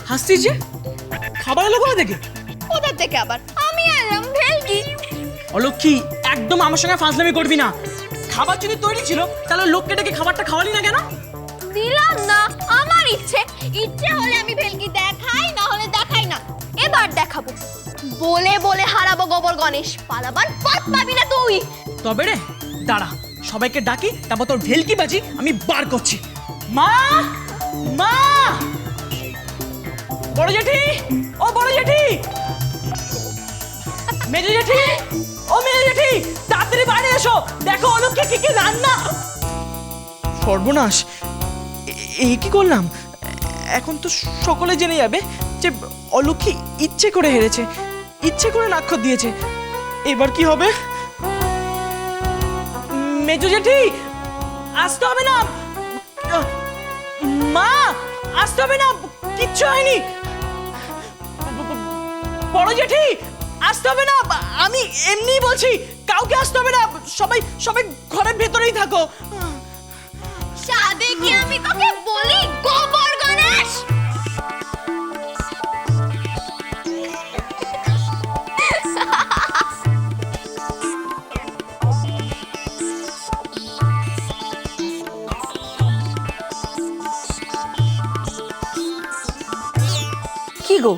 হাসছিস যে? খাবার এলো কোথা থেকে? কোথা থেকে আবার? আমি এলাম ভেলকি। অলক্ষী, একদম আমার সঙ্গে ফাজলামি করবি না। খাবার যদি তৈরি ছিল তাহলে লোককে ডেকে খাবারটা খাওয়ালি না কেন? দিলাম না, আমার ইচ্ছে হলে আমি ভেলকি দেখাই, না হলে দেখাই না। এবার দেখাবো, বলে বলে হারাবো গোবর গণেশ। পালাবার পথ পাবি না তুই। তবে রে দাঁড়া, সবাইকে ডাকি, তারপর তোর ভেলকি বাজি আমি বার করছি। মা, মা, বড় জেঠি, ও বড় জেঠি, মেজো জেঠি, ও মেজো জেঠি, তাড়াতাড়ি বাইরে এসো, দেখো অলক্ষী কি কি রান্না। সর্বনাশ, এই কি করলাম? এখন তো সকলে জেনে যাবে যে অলক্ষী ইচ্ছে করে হেরেছে, ইচ্ছে করে নাক্ষর দিয়েছে। এবার কি হবে? মেজো জেঠি, আসতে হবে না। মা, আসতে হবে না, কিচ্ছু হয়নি। বড় জেঠি, আসতে হবে না, আমি এমনিই বলছি, কাউকে আসতে হবে না, সবাই সবাই ঘরের ভেতরেই থাকো। সাদে কি আমি তোকে বলি গোবর গণেশ? কি গো,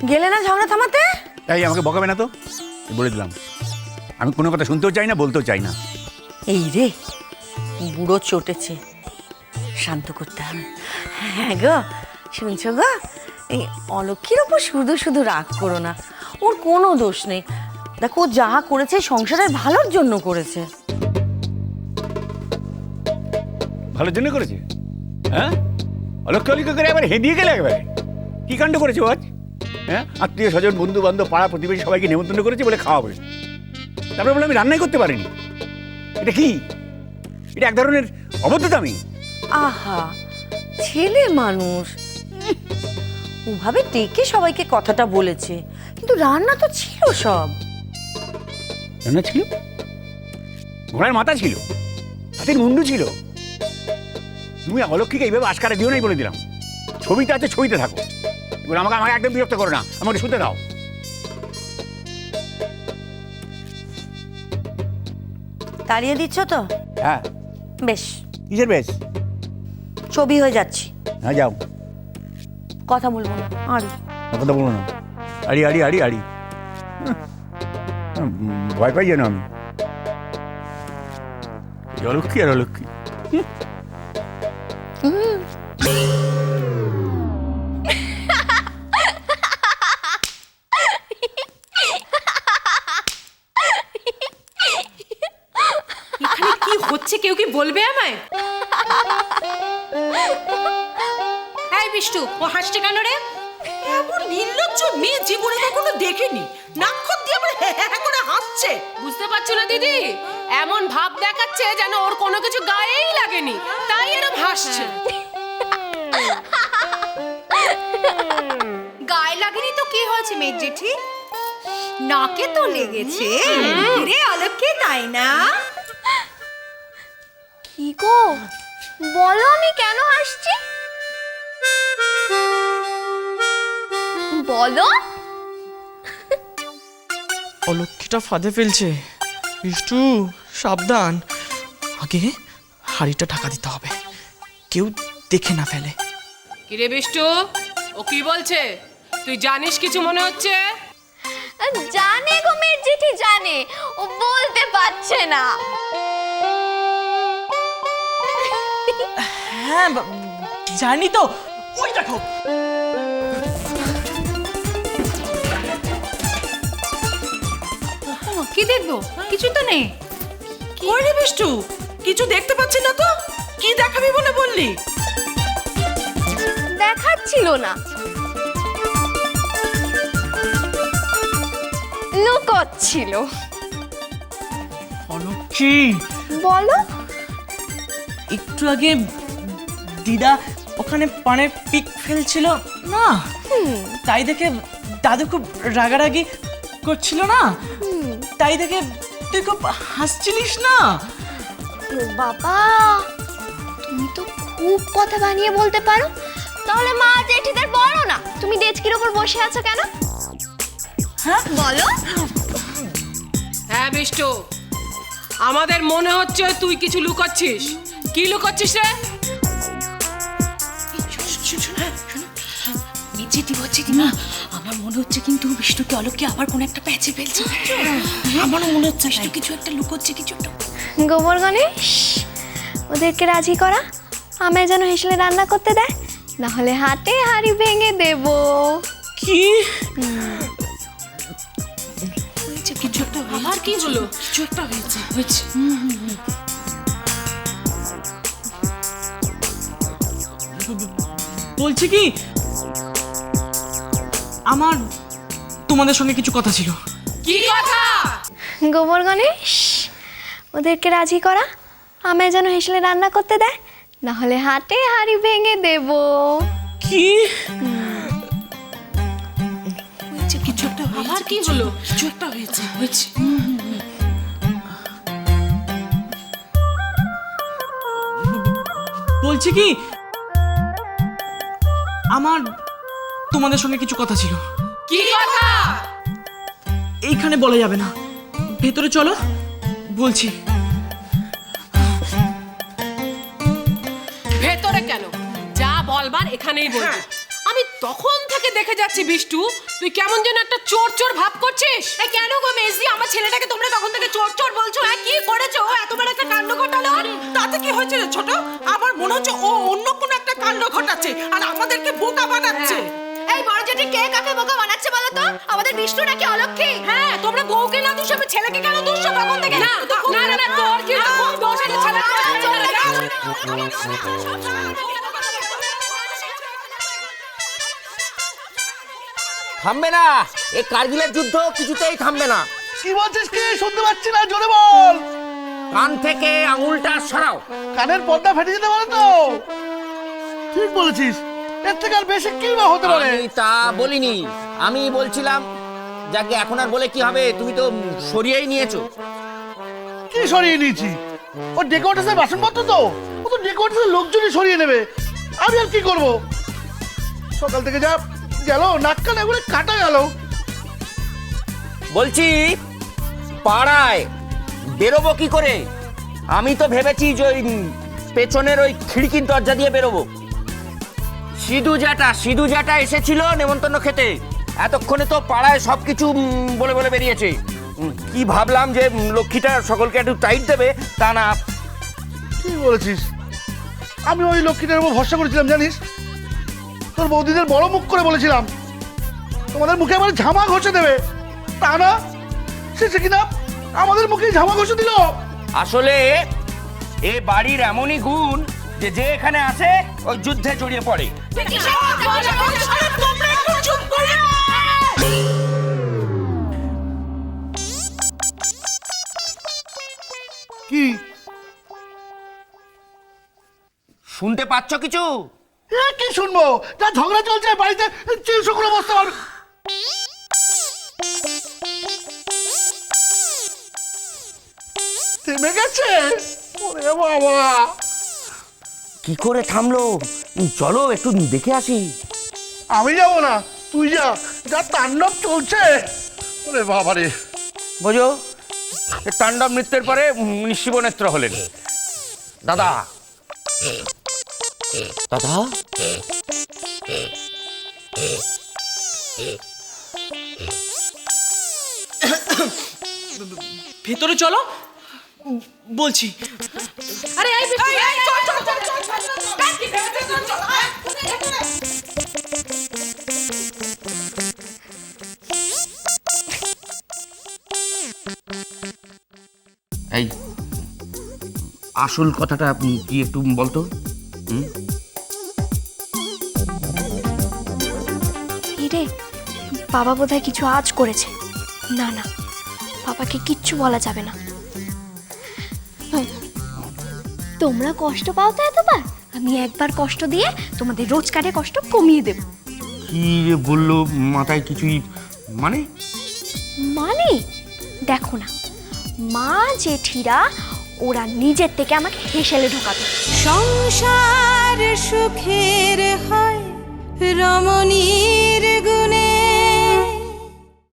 গেলে না ঝগড়া থামাতে? তাই আমাকে বকাবে না তো, বলে দিলাম। আমি কোনো কথা শুনতেও চাই না, বলতেও চাই না। এই রে, বুড়ো চটেছে, শান্ত করতে হবে। হ্যাঁ গো, শুনছো গো, এই অলক্ষীর ওপর শুধু শুধু রাগ করো না। ওর কোনো দোষ নেই। দেখো, ও যা করেছে সংসারের ভালোর জন্য করেছে। ভালোর জন্য করেছে? হ্যাঁ, অলক্ষ অলক্ষ করে একবার হেদিয়ে গেলে একবারে। কি কাণ্ড করেছে আজ? হ্যাঁ, আত্মীয় স্বজন, বন্ধু বান্ধব, পাড়া প্রতিবেশী সবাইকে নেমন্তন্ন করেছে বলে খাওয়াবে। তারপরে বলে আমি রান্নাই করতে পারিনি। এটা কি? এটা এক ধরনের অবদ্ধতামি। আহা, ছেলে মানুষ, ওভাবে ডেকে সবাইকে কথাটা বলেছে, কিন্তু রান্না তো ছিল সব। রান্না ছিল, ঘোড়ার মাথা ছিল, হাতের মুন্ডু ছিল। তুমি অলক্ষীকে এইভাবে আশকারা দিও নাই, বলে দিলাম। ছবিতে আছে, ছবিতে থাকো। এবার আমাকে আমাকে একদম বিরক্ত করো না, আমাকে শুতে দাও। তাড়িয়ে দিচ্ছ তো? হ্যাঁ। বেশ, কিসের বেশ? ছবি হয়ে যাচ্ছি। হ্যাঁ, যাও। কথা বলবো না আর। কথা বলো না। আড়ি আড়ি আড়ি আড়ি, ভয় পাই যেন আমি। অলক্ষী আর অলক্ষী। কি হচ্ছে কেউ কি বলবে আমায়? এই বিষ্টু, ও হাসছে কেন রে? এমন নির্লজ্জ মেয়ে জীবনে কখনো দেখিনি। নাক্ষর দিয়ে আবার হ্যাঁ করে হাসছে। বুঝতে পারছো না দিদি, এমন ভাব দেখাচ্ছে যেন ওর কোনো কিছু গায়েই লাগেনি, তাই এরকম হাসছে। গায়ে লাগেনি তো কি হয়েছে মেয়ে জেঠি? নাকে তো লেগেছে রে অলক্ষী, তাই না? কি গো, বলো আমি কেন হাসছি? বলো। অলক্ষীটা ফাঁদে ফেলছে। বিষ্টু, সাবধান। আগে হাড়িটা ঢাকা দিতে হবে, কেউ দেখে না ফেলে। কিরে বিষ্টু, ও কি বলছে? তুই জানিস কিছু মনে হচ্ছে? জানে গো মেয়ে জেঠি, জানে, ও বলতে পারছে না। হ্যাঁ, জানি তো, ওই দেখো। কি দেখবো? কিছু তো নেই। কই রে বিষ্টু, কিছু দেখতে পাচ্ছি না তো। কি দেখাবি বলে বললি? দেখাচ্ছিল না, লুকোচ্ছিল। অলক্ষী, বলো। একটু আগে দিদা ওখানে পানের পিক ফেলছিল না, তাই দেখে দাদু খুব রাগারাগি করছিল না, তাই দেখে তুই খুব হাসছিলিস না। ও বাবা, তুমি তো খুব কথা বানিয়ে বলতে পারো। তাহলে মা জেঠিদের বলো না, তুমি ডেচকির উপর বসে আছো কেন? হ্যাঁ বলো। হ্যাঁ বিষ্টু, আমাদের মনে হচ্ছে তুই কিছু লুকাচ্ছিস। কি লুকাচ্ছিস রে? যেটি বলছে দিমা, আমার মনে হচ্ছে কিন্তু বিষ্ণুকে অলক্ষ্যে আবার কোন একটা প্যাচে ফেলছে। আমারও মনে হচ্ছে বিষ্ণু কিছু একটা লুকোচ্ছে, কিছু একটা। গোবর গণেশ, ওদেরকে রাজি করা, আমায় যেন হেসলে রান্না করতে দেয়, না হলে হাতে হাঁড়ি ভেঙে দেব। কি? কিছু একটা আবার কি হলো? কিছু একটা হয়েছে। বলছি কি, আমার তোমাদের সঙ্গে কিছু কথা ছিল। কি কথা? গোবর গণেশ, ওদেরকে রাজি করা, আমায় যেন হেসলে রান্না করতে দেয়, না হলে হাতে হাঁড়ি ভেঙে দেব। কি? কিছু একটা আবার কি হলো? কিছু একটা হয়েছে। বলছি কি, আমার তোমাদের সঙ্গে কিছু কথা ছিল। কি কথা? এইখানে বলা যাবে না, ভেতরে চলো, বলছি। ভেতরে কেন? যা বলবার এখানেই বলবি। আমি তখন থেকে দেখে যাচ্ছি বিষ্টু, তুই কেমন যেন একটা চোর চোর ভাব করছিস। কেন গো মেজদি, আমার ছেলেটাকে তোমরা তখন থেকে চোর চোর বলছো? কি করেছো? এত বড় একটা কাণ্ড ঘটালো। তাতে কি হয়েছে রে ছোট? আমার মনে হচ্ছে ও অন্য কোন একটা কাণ্ড ঘটাচ্ছে আর আমাদেরকে বোকা বানাচ্ছে। এই বড় জেঠি কে কাকে বোকা বানাচ্ছে বলো তো? আমাদের বিষ্ণু নাকি অলক্ষী? হ্যাঁ, তোমরা বউকে না দোষ, আমি ছেলেকে কেন দোষ তখন থেকে? না তোর কি দোষ আছে? থামবে না, এই কার্গিলের যুদ্ধ কিছুতেই থামবে না। কি বলছিস? কি শুনতে পাচ্ছি না, জোরে বল। কান থেকে আঙুলটা সরাও। কানের পর্দা ফেটে যেতে পারে তো। ঠিক বলেছিস, এর থেকে আর বেশি কি বা হতে পারে? আমি তা বলিনি, আমি বলছিলাম যাকে এখন আর বলে কি হবে, তুমি তো সরিয়েই নিয়েছো। কি সরিয়ে নিয়েছি? ও ডেকোরেশনের বাসনপত্র তো, ও তো ডেকোরেশনের লোকজনই সরিয়ে নেবে। আমি আর কি করব? সকাল থেকে যা গেল, নাক কান একবারে কাটা গেল। বলছি পাড়ায় বেরোবো কি করে? আমি তো ভেবেছি যে ওই পেছনের ওই খিড়কির দরজা দিয়ে বেরোবো। সিধু জ্যাটা এসেছিল নেমন্তন্ন খেতে, এতক্ষণে তো পাড়ায় সবকিছু বলে বলে বেরিয়েছে। কি ভাবলাম যে লক্ষ্মীটা সকলকে একটু টাইট দেবে, তা না। কি বলেছিস? আমি ওই লক্ষ্মীটার উপর ভরসা করেছিলাম জানিস। তোর বৌদিদের বড় মুখ করে বলেছিলাম তোমাদের মুখে আবার ঝামা ঘষে দেবে, তা না, শেষে কিনা আমাদের মুখে ঝামা ঘষে দিল। আসলে এ বাড়ির এমনই গুণ যে যে এখানে আসে ওই যুদ্ধে জড়িয়ে পড়ে। কি শুনতে পাচ্ছ কিছু? কি শুনবো? যা ঝগড়া চলছে বাড়িতে, চিরসু করে বসতে পারবে। থেমে গেছে? ওরে বাবা, কি করে থামলো? চলো একটু দেখে আসি। আমি যাবো না, তুই যা, যা তাণ্ডব চলছে। ওরে বাবা রে। বোঝো, তাণ্ডব নৃত্যের পরে শিবনেত্র হলেন। দাদা দাদা, ভেতরে চলো, বলছি। আরে এই বিষ্টু, এই আসল কথাটা কি একটু বলতো? রে, বাবা বোধহয় কিছু আজ করেছে। না না, বাবাকে কিচ্ছু বলা যাবে না। তোমরা কষ্ট পাও তো এতবার, আমি একবার কষ্ট দিয়ে তোমাদের রোজকারের কষ্ট কমিয়ে দেব। কি রে বললো, মাথায় কিছুই মানে? মানে দেখো না, মা জেঠিরা ওরা নিজের থেকে আমাকে হেসেলে ঢোকাবে। সংসার সুখের হয় রমণীর